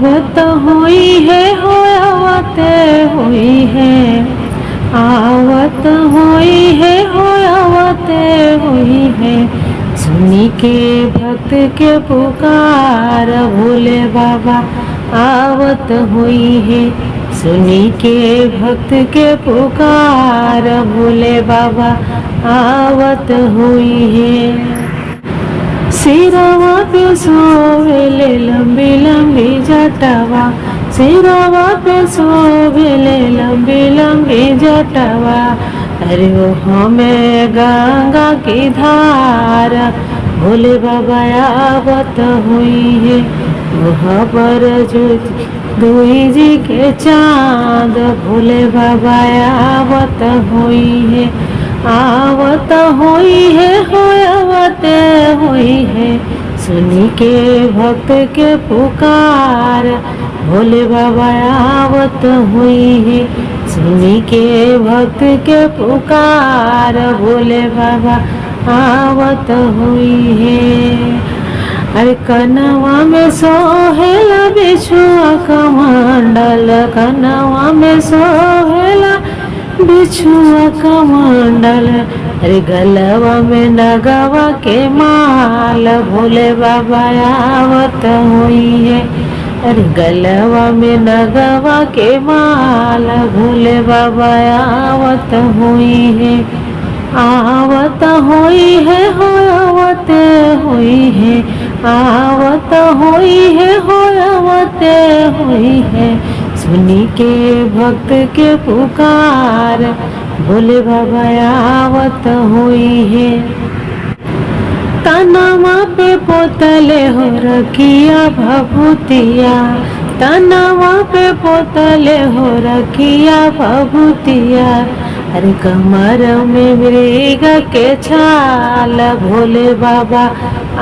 आवत हुई है हो आवत हुई है, आवत हुई है हो आवत हुई है। सुनी के भक्त के पुकार भोले बाबा आवत हुई है। सुनी के भक्त के पुकार भोले बाबा आवत हुई है। सिरवा पे सोवेले लंबी लंबी जटवा, सिरवा पे सोवेले लंबी लंबी जटवा। अरे वो हमें गंगा की धारा भोले बाबा आवत हुई है। वहाँ पर ज्योति दुई जी के चाँद भोले बाबा आवत हुई है। आवत हुई है हो आवत हुई है। सुनी के भक्त के पुकार भोले बाबा आवत हुई है। सुनी के भक्त के पुकार भोले बाबा आवत हुई है। अरे कनवा में सोहेला बिछुआ कमंडल, कनवा में सोहेला बिछुआ कमंडल। अरे गलवा में नगवा के माल भोले बाबा आवत हुई है। अरे गलवा में नगवा के माल भोले बाबा आवत हुई है। आवत हुई है हो आवत हुई है, आवत हुई है हो आवत हुई है। सुनी के भक्त के पुकार भोले बाबा आवत हुई है। तनवा पे पोतले हो रखिया भभूतिया, तनवा पे पोतले हो रखिया भभूतिया। अरे कमर में मृग के छाल भोले बाबा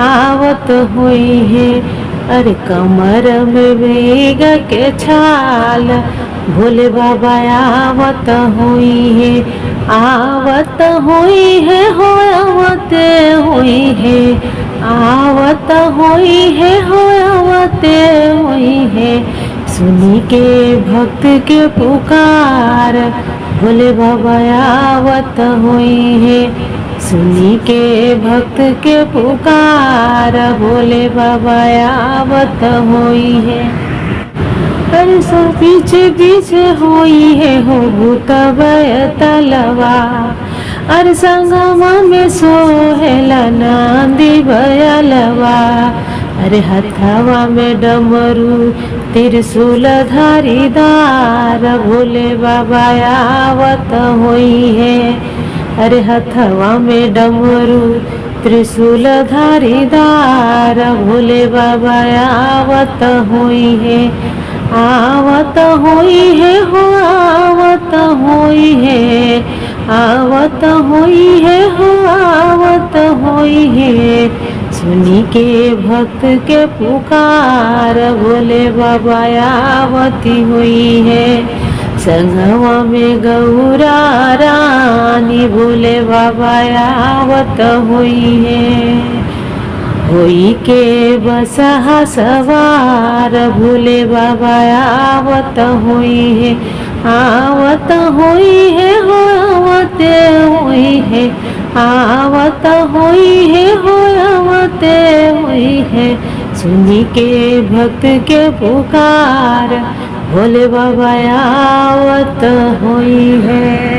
आवत हुई है। अरे कमर में मृग के छाल भोले बाबा आवत हुई है। आवत हुई है हो आवत हुई है, आवत हुई है हो आवत हुई है। सुनी के भक्त के पुकार भोले बाबा आवत हुई है। सुनी के भक्त के पुकार भोले बाबा आवत हुई है। अरे सो पीछे पीछे हुई है हो भूत तलवा। अरे संगमा में सोहेला नंदी बयलवा। अरे हथवा में डमरू त्रिशूल धारीदार भोले बाबा आवत हुई है। अरे हथवा में डमरू त्रिशूल धारीदार भोले बाबा आवत हुई है। आवत हुई है हो आवत हुई है, आवत हुई है हो आवत हुई है। सुनी के भक्त के पुकार भोले बाबा आवती हुई है। संगवा में गौरा रानी भोले बाबा आवत हुई है। होई के बसहा सवार भोले बाबा आवत हुई है। आवत हुई है हो आवत हुई है, आवत हुई है हो आवत हुई है। सुनी के भक्त के पुकार भोले बाबा आवत हुई है।